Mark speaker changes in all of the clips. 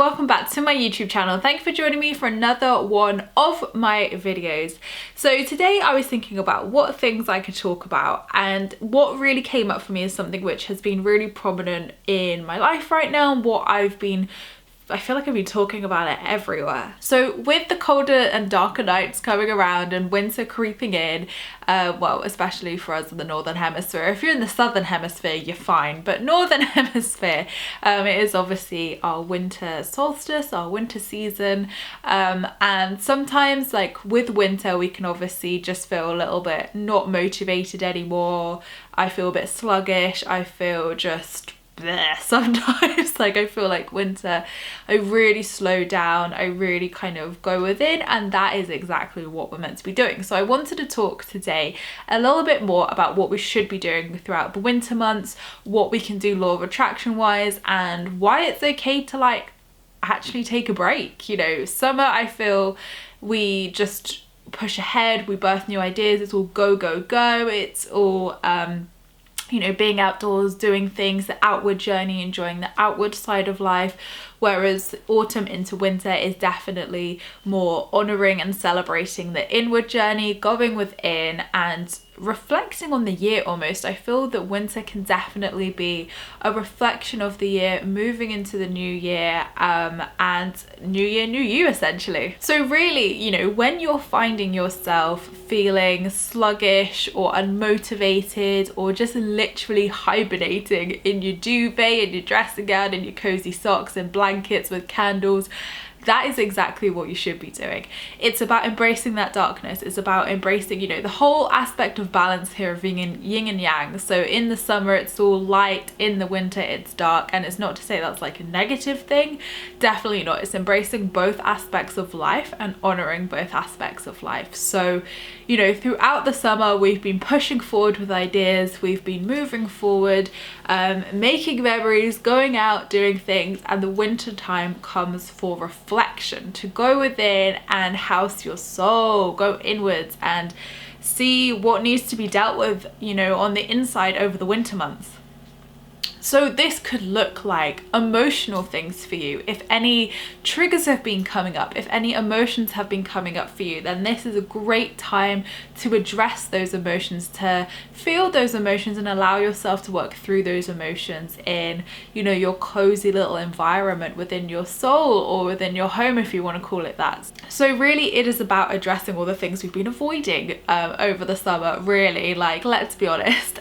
Speaker 1: welcome back to my YouTube channel. Thank you for joining me for another one of my videos. So today I was thinking about what things I could talk about, and what really came up for me is something which has been really prominent in my life right now, and what I feel like I've been talking about it everywhere. So with the colder and darker nights coming around and winter creeping in, well, especially for us in the Northern Hemisphere. If you're in the Southern Hemisphere, you're fine, but Northern Hemisphere, it is obviously our winter solstice, our winter season. And sometimes, like with winter, we can obviously just feel a little bit not motivated anymore. I feel a bit sluggish. I feel just bleh sometimes. Like I feel like winter, I really slow down, I really kind of go within, and that is exactly what we're meant to be doing. So I wanted to talk today a little bit more about what we should be doing throughout the winter months, what we can do law of attraction wise, and why it's okay to like actually take a break. You know, summer, I feel we just push ahead, we birth new ideas, it's all go go go, it's all you know, being outdoors, doing things, the outward journey, enjoying the outward side of life. Whereas autumn into winter is definitely more honouring and celebrating the inward journey, going within and reflecting on the year almost. I feel that winter can definitely be a reflection of the year, moving into the new year, and new year, new you essentially. So really, you know, when you're finding yourself feeling sluggish or unmotivated or just literally hibernating in your duvet and your dressing gown and your cozy socks and blankets with candles, that is exactly what you should be doing. It's about embracing that darkness. It's about embracing, you know, the whole aspect of balance here of being in yin and yang. So in the summer it's all light, in the winter it's dark, and it's not to say that's like a negative thing, definitely not. It's embracing both aspects of life and honouring both aspects of life. So, you know, throughout the summer we've been pushing forward with ideas, we've been moving forward, making memories, going out, doing things, and the winter time comes for reflection, to go within and house your soul, go inwards and see what needs to be dealt with, you know, on the inside over the winter months. So this could look like emotional things for you. If any triggers have been coming up, if any emotions have been coming up for you, then this is a great time to address those emotions, to feel those emotions and allow yourself to work through those emotions in, you know, your cozy little environment within your soul or within your home, if you want to call it that. So really it is about addressing all the things we've been avoiding over the summer, really, like, let's be honest.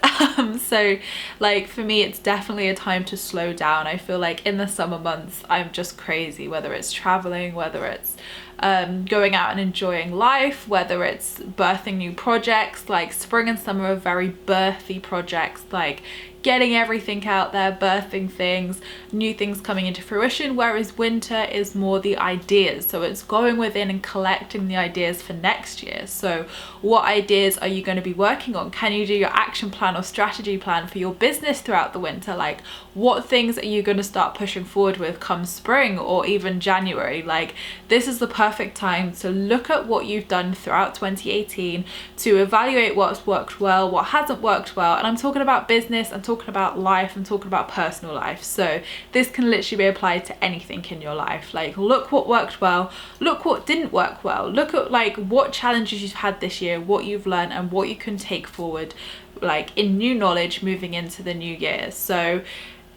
Speaker 1: So like for me, it's definitely a time to slow down. I feel like in the summer months I'm just crazy, whether it's traveling, whether it's going out and enjoying life, whether it's birthing new projects. Like spring and summer are very birthy projects, like getting everything out there, birthing things, new things coming into fruition, whereas winter is more the ideas. So it's going within and collecting the ideas for next year. So what ideas are you going to be working on? Can you do your action plan or strategy plan for your business throughout the winter? Like what things are you going to start pushing forward with come spring or even January? Like this is the perfect time to look at what you've done throughout 2018, to evaluate what's worked well, what hasn't worked well. And I'm talking about business, I'm talking about life, I'm talking about personal life. So this can literally be applied to anything in your life. Like look what worked well, look what didn't work well, look at like what challenges you've had this year, what you've learned and what you can take forward like in new knowledge moving into the new year. So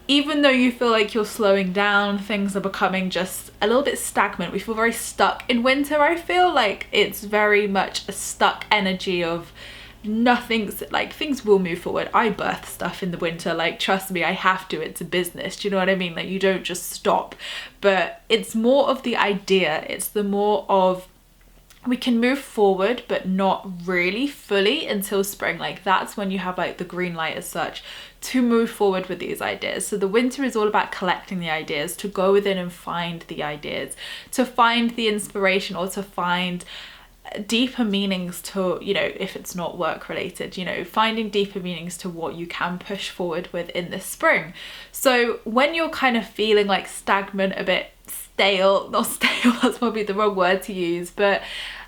Speaker 1: even though you feel like you're slowing down, things are becoming just a little bit stagnant. We feel very stuck in winter. I feel like it's very much a stuck energy of nothing's like, things will move forward. I birth stuff in the winter, like trust me, I have to, it's a business, do you know what I mean? Like you don't just stop. But it's more of the idea, it's the more of we can move forward but not really fully until spring. Like that's when you have like the green light as such to move forward with these ideas. So the winter is all about collecting the ideas, to go within and find the ideas, to find the inspiration, or to find deeper meanings to, you know, if it's not work related, you know, finding deeper meanings to what you can push forward with in the spring. So when you're kind of feeling like stagnant, a bit stale, not stale, that's probably the wrong word to use, but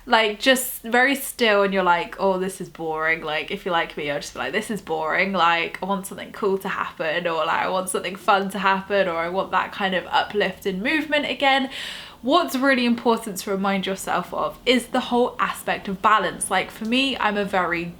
Speaker 1: like just very still, and you're like, oh, this is boring. Like, if you're like me, I'll just be like, this is boring. Like, I want something cool to happen, or like I want something fun to happen, or I want that kind of uplift and movement again. What's really important to remind yourself of is the whole aspect of balance. Like for me, I'm a very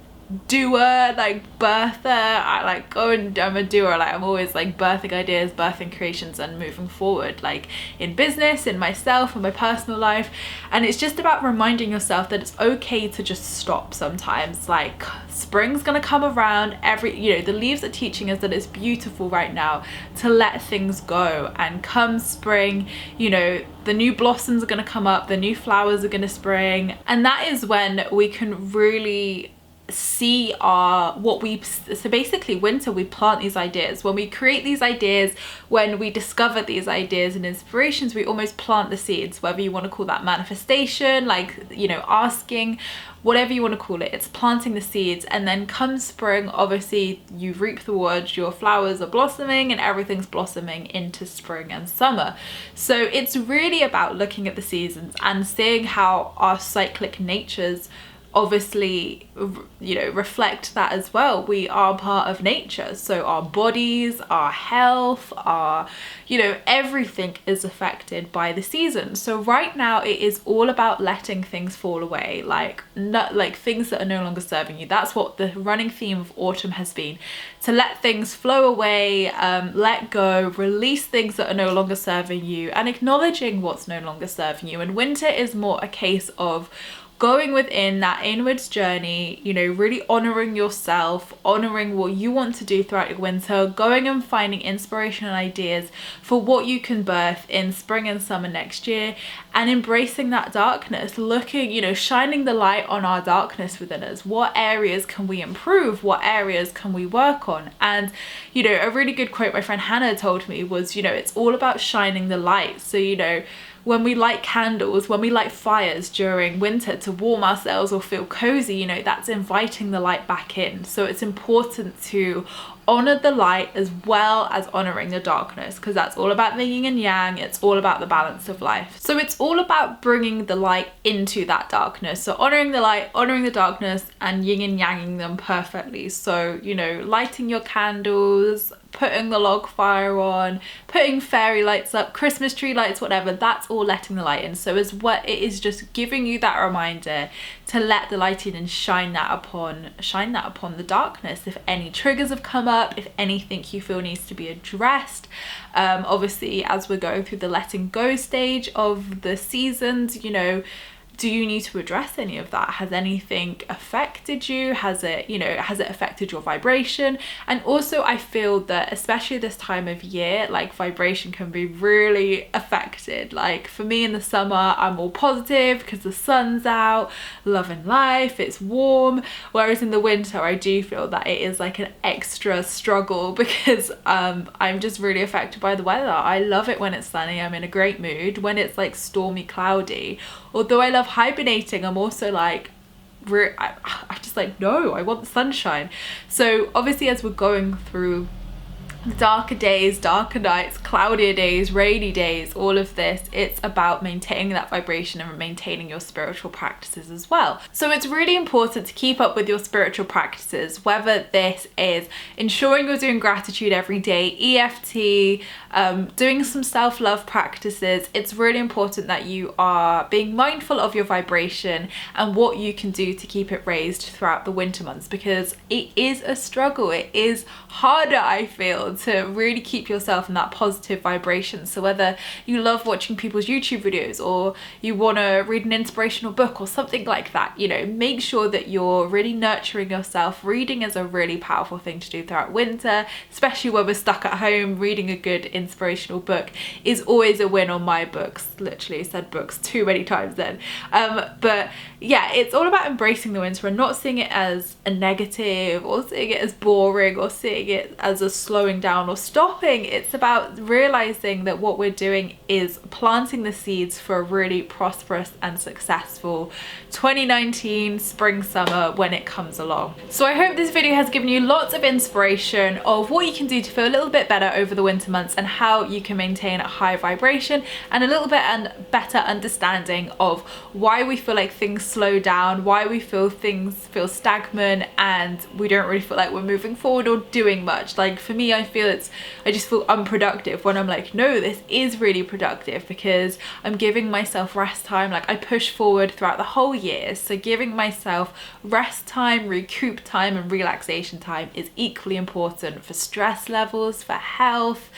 Speaker 1: doer, like birther. I like go and I'm a doer. Like I'm always like birthing ideas, birthing creations, and moving forward, like in business, in myself, in my personal life. And it's just about reminding yourself that it's okay to just stop sometimes. Like spring's gonna come around, the leaves are teaching us that it's beautiful right now to let things go. And come spring, the new blossoms are gonna come up, the new flowers are gonna spring, and that is when we can really see so basically winter, we plant these ideas. When we create these ideas, when we discover these ideas and inspirations, we almost plant the seeds, whether you want to call that manifestation, like asking, whatever you want to call it. It's planting the seeds, and then come spring, obviously you reap the wood, your flowers are blossoming and everything's blossoming into spring and summer. So it's really about looking at the seasons and seeing how our cyclic natures obviously reflect that as well. We are part of nature, so our bodies, our health, our everything is affected by the seasons. So right now it is all about letting things fall away, like things that are no longer serving you. That's what the running theme of autumn has been, to let things flow away, let go, release things that are no longer serving you, and acknowledging what's no longer serving you. And winter is more a case of going within that inwards journey, really honoring yourself, honoring what you want to do throughout your winter, going and finding inspiration and ideas for what you can birth in spring and summer next year, and embracing that darkness, looking, shining the light on our darkness within us. What areas can we improve? What areas can we work on? And, a really good quote my friend Hannah told me was, it's all about shining the light. So, when we light candles, when we light fires during winter to warm ourselves or feel cozy, that's inviting the light back in. So it's important to honor the light as well as honoring the darkness, because that's all about the yin and yang. It's all about the balance of life. So it's all about bringing the light into that darkness. So honoring the light, honoring the darkness, and yin and yanging them perfectly. So, lighting your candles, putting the log fire on, putting fairy lights up, Christmas tree lights, whatever, that's all letting the light in. So it is just giving you that reminder to let the light in and shine that upon the darkness. If any triggers have come up, if anything you feel needs to be addressed, obviously as we're going through the letting go stage of the seasons, do you need to address any of that? Has anything affected you? Has it affected your vibration? And also I feel that especially this time of year, like vibration can be really affected. Like for me in the summer, I'm all positive because the sun's out, loving life, it's warm. Whereas in the winter, I do feel that it is like an extra struggle because I'm just really affected by the weather. I love it when it's sunny, I'm in a great mood. When it's like stormy, cloudy, although I love hibernating, I'm also like, I'm just like, no, I want the sunshine. So obviously as we're going through darker days, darker nights, cloudier days, rainy days, all of this, it's about maintaining that vibration and maintaining your spiritual practices as well. So it's really important to keep up with your spiritual practices, whether this is ensuring you're doing gratitude every day, EFT, doing some self-love practices. It's really important that you are being mindful of your vibration and what you can do to keep it raised throughout the winter months, because it is a struggle. It is harder, I feel, to really keep yourself in that positive vibration. So whether you love watching people's YouTube videos or you want to read an inspirational book or something like that, make sure that you're really nurturing yourself. Reading is a really powerful thing to do throughout winter, especially when we're stuck at home. Reading a good inspirational book is always a win on my books. Literally said books too many times then. But yeah, it's all about embracing the winter and not seeing it as a negative or seeing it as boring or seeing it as a slowing down or stopping. It's about realizing that what we're doing is planting the seeds for a really prosperous and successful 2019 spring summer when it comes along. So I hope this video has given you lots of inspiration of what you can do to feel a little bit better over the winter months and how you can maintain a high vibration, and a little bit and better understanding of why we feel like things slow down, why we feel things feel stagnant and we don't really feel like we're moving forward or doing much. Like for me, I just feel unproductive when I'm like, no, this is really productive because I'm giving myself rest time. Like I push forward throughout the whole year, so giving myself rest time, recoup time and relaxation time is equally important for stress levels, for health,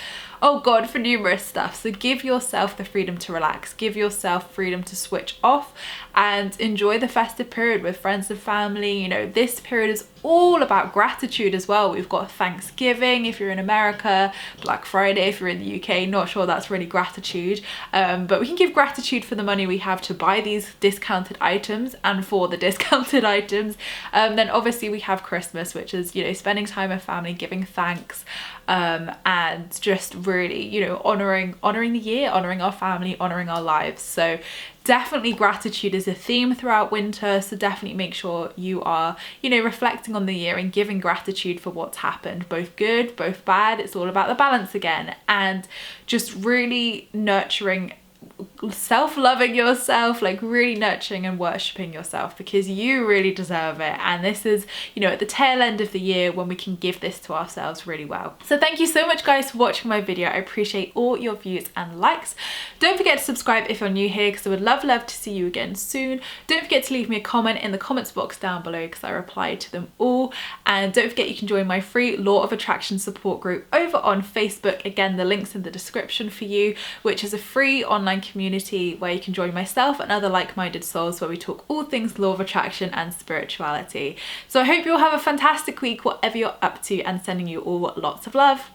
Speaker 1: oh god, for numerous stuff. So give yourself the freedom to relax, give yourself freedom to switch off and enjoy the festive period with friends and family. You know, this period is all about gratitude as well. We've got Thanksgiving if you're in America, Black Friday if you're in the UK. Not sure that's really gratitude, but we can give gratitude for the money we have to buy these discounted items and for the discounted items. Then obviously we have Christmas, which is, you know, spending time with family, giving thanks, and just really, you know, honoring the year, honoring our family, honoring our lives. So definitely gratitude is a theme throughout winter, so definitely make sure you are, you know, reflecting on the year and giving gratitude for what's happened, both good, both bad. It's all about the balance again, and just really nurturing, self-loving yourself, like really nurturing and worshipping yourself, because you really deserve it. And this is, you know, at the tail end of the year when we can give this to ourselves really well. So thank you so much guys for watching my video. I appreciate all your views and likes. Don't forget to subscribe if you're new here, because I would love to see you again soon. Don't forget to leave me a comment in the comments box down below, because I reply to them all. And don't forget you can join my free Law of Attraction support group over on Facebook. Again, the link's in the description for you, which is a free online community where you can join myself and other like-minded souls, where we talk all things law of attraction and spirituality. So I hope you'll have a fantastic week whatever you're up to, and sending you all lots of love.